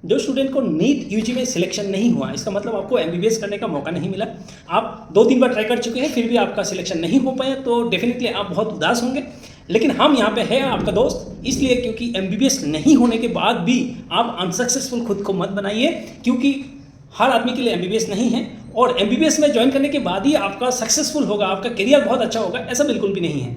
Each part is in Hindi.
जो स्टूडेंट को नीट यूजी में सिलेक्शन नहीं हुआ, इसका मतलब आपको एमबीबीएस करने का मौका नहीं मिला। आप 2-3 बार ट्राई कर चुके हैं, फिर भी आपका सिलेक्शन नहीं हो पाया, तो डेफिनेटली आप बहुत उदास होंगे। लेकिन हम यहाँ पे हैं आपका दोस्त, इसलिए क्योंकि एमबीबीएस नहीं होने के बाद भी आप अनसक्सेसफुल खुद को मत बनाइए, क्योंकि हर आदमी के लिए एमबीबीएस नहीं है। और एमबीबीएस में ज्वाइन करने के बाद ही आपका सक्सेसफुल होगा, आपका करियर बहुत अच्छा होगा, ऐसा बिल्कुल भी नहीं है।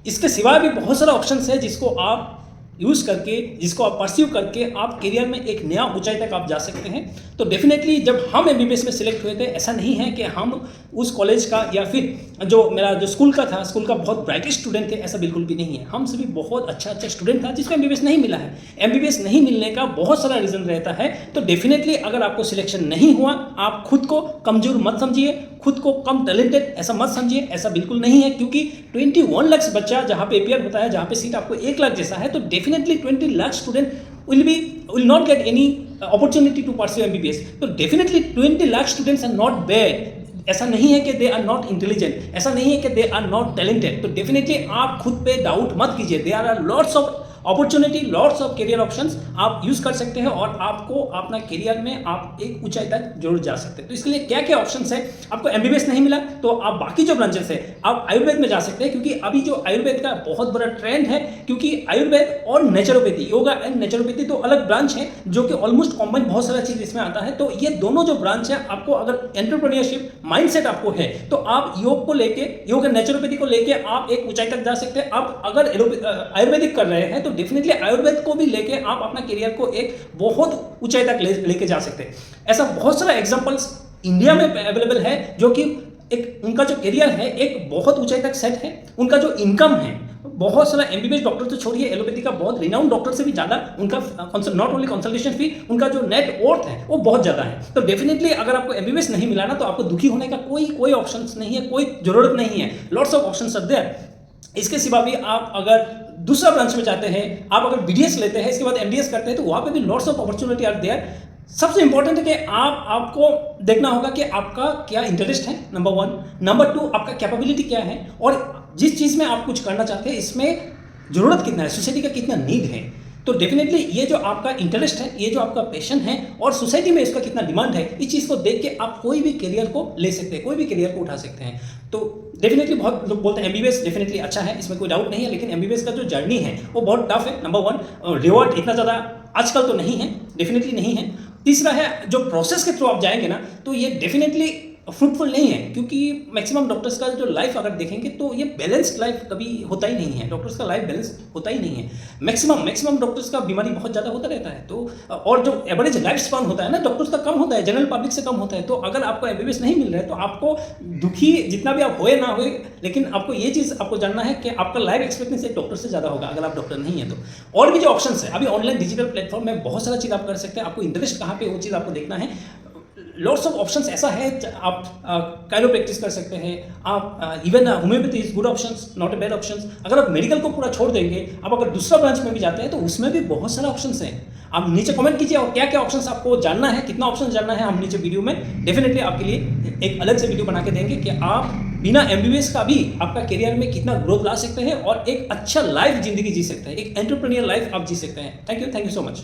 इसके सिवाय भी बहुत सारा ऑप्शंस है जिसको आप यूज़ करके, जिसको आप परस्यू करके आप करियर में एक नया ऊंचाई तक आप जा सकते हैं। तो डेफिनेटली जब हम एमबीबीएस में सिलेक्ट हुए थे, ऐसा नहीं है कि हम उस कॉलेज का या फिर जो मेरा जो स्कूल का था, स्कूल का बहुत ब्राइटेस्ट स्टूडेंट थे, ऐसा बिल्कुल भी नहीं है। हम सभी बहुत अच्छा स्टूडेंट था जिसको एमबीबीएस नहीं मिला है। एमबीबीएस नहीं मिलने का बहुत सारा रीज़न रहता है। तो डेफिनेटली अगर आपको सिलेक्शन नहीं हुआ, आप खुद को कमज़ोर मत समझिए, खुद को कम टैलेंटेड ऐसा मत समझिए, ऐसा बिल्कुल नहीं है। क्योंकि 21 लाख बच्चा जहाँ पे एपीआर होता है, जहाँ पे सीट आपको 1 लाख जैसा है, तो definitely 20 lakh student will not get any opportunity to pursue MBBS. तो definitely 20 lakh students are not bad. ऐसा नहीं है कि दे आर नॉट इंटेलिजेंट, ऐसा नहीं है कि दे आर नॉट टैलेंटेड। तो डेफिनेटली आप खुद पे डाउट मत कीजिए। There are lots of opportunity, lots of career options आप यूज कर सकते हैं और आपको अपना करियर में आप एक ऊंचाई तक जरूर जा सकते हैं। तो इसके लिए क्या क्या ऑप्शंस है? आपको एमबीबीएस नहीं मिला तो आप बाकी जो ब्रांचेस है, आप आयुर्वेद में जा सकते हैं, क्योंकि अभी जो आयुर्वेद का बहुत बड़ा ट्रेंड है। क्योंकि आयुर्वेद और नेचुरोपैथी, योगा एंड नेचुरोपैथी तो अलग ब्रांच है, जो कि ऑलमोस्ट कॉम्बाइन बहुत सारा चीज इसमें आता है। तो ये दोनों जो ब्रांच है, आपको अगर एंटरप्रेन्योरशिप माइंडसेट आपको है, तो आप योग को लेके, योग एंड नेचुरोपैथी को लेके आप एक ऊंचाई तक जा सकते हैं। आप अगर आयुर्वेदिक कर रहे हैं तो डेफिनेटली आयुर्वेद को भी लेके आप अपना करियर को एक बहुत ऊंचाई तक लेके जा सकते हैं। ऐसा बहुत सारा एग्जांपल्स इंडिया में अवेलेबल है, जो कि एक उनका जो करियर है एक बहुत ऊंचाई तक सेट है। उनका जो इनकम है, बहुत सारा एमबीबीएस डॉक्टर तो छोड़िए, एलोपैथी का बहुत रिनाउंड डॉक्टर से भी ज़्यादा उनका नॉट ओनली कंसल्टेशन फी, उनका जो नेट वर्थ है वो बहुत ज़्यादा है। तो डेफिनेटली अगर आपको एमबीबीएस नहीं मिला ना, तो आपको दुखी होने का कोई ऑप्शन नहीं है, कोई जरूरत नहीं है। Lots of options are there. इसके सिवा भी आप अगर दूसरा ब्रांच में जाते हैं, आप अगर बीडीएस लेते हैं, इसके बाद एमडीएस करते हैं, तो वहाँ पे भी lots of opportunity are there. सबसे इंपॉर्टेंट है कि आपको देखना होगा कि आपका क्या इंटरेस्ट है, नंबर 1। नंबर 2, आपका कैपेबिलिटी क्या है, और जिस चीज़ में आप कुछ करना चाहते हैं इसमें ज़रूरत कितना है, सोसाइटी का कितना नीड है। तो डेफिनेटली ये जो आपका इंटरेस्ट है, ये जो आपका पैशन है, और सोसाइटी में इसका कितना डिमांड है, इस चीज़ को देख के आप कोई भी करियर को ले सकते हैं, कोई भी करियर को उठा सकते हैं। तो डेफिनेटली बहुत लोग बोलते हैं एमबीबीएस डेफिनेटली अच्छा है, इसमें कोई डाउट नहीं है। लेकिन एमबीबीएस का जो जर्नी है वो बहुत टफ है। नंबर 1, रिवॉर्ड इतना ज़्यादा आजकल तो नहीं है, डेफिनेटली नहीं है। तीसरा है, जो प्रोसेस के थ्रू आप जाएंगे ना, तो ये डेफिनेटली फ्रूटफुल नहीं है, क्योंकि मैक्सिमम डॉक्टर्स का जो लाइफ अगर देखेंगे तो ये बैलेंस्ड लाइफ कभी होता ही नहीं है। डॉक्टर्स का लाइफ बैलेंस होता ही नहीं है। मैक्सिमम डॉक्टर्स का बीमारी बहुत ज़्यादा होता रहता है। तो और जो एवरेज लाइफ स्पान होता है ना डॉक्टर्स का, कम होता है, जनरल पब्लिक से कम होता है। तो अगर आपको एमबीबीएस नहीं मिल रहा है तो आपको दुखी जितना भी आप होए ना होए, लेकिन आपको ये चीज़ आपको जानना है कि आपका लाइफ एक्सपेक्टेंसी एक डॉक्टर से ज़्यादा होगा अगर आप डॉक्टर नहीं है तो। और भी जो ऑप्शन है, अभी ऑनलाइन डिजिटल प्लेटफॉर्म में बहुत सारा चीज़ आप कर सकते हैं। आपको इंटरेस्ट कहाँ पे, वो चीज़ आपको देखना है। लॉट्स ऑफ ऑप्शंस ऐसा है, आप काइरो प्रैक्टिस कर सकते हैं, आप even homeopathy is good options, not a bad options. अगर आप मेडिकल को पूरा छोड़ देंगे, आप अगर दूसरा ब्रांच में भी जाते हैं तो उसमें भी बहुत सारे ऑप्शंस हैं। आप नीचे कमेंट कीजिए और क्या क्या ऑप्शंस आपको जानना है, कितना ऑप्शन जानना है, हम नीचे वीडियो में डेफिनेटली आपके लिए एक अलग से वीडियो बना के देंगे कि आप बिना एमबीबीएस का भी आपका करियर में कितना ग्रोथ ला सकते हैं और एक अच्छा लाइफ जिंदगी जी सकते हैं, एक एंटरप्रेन्योर लाइफ आप जी सकते हैं। Thank you so much.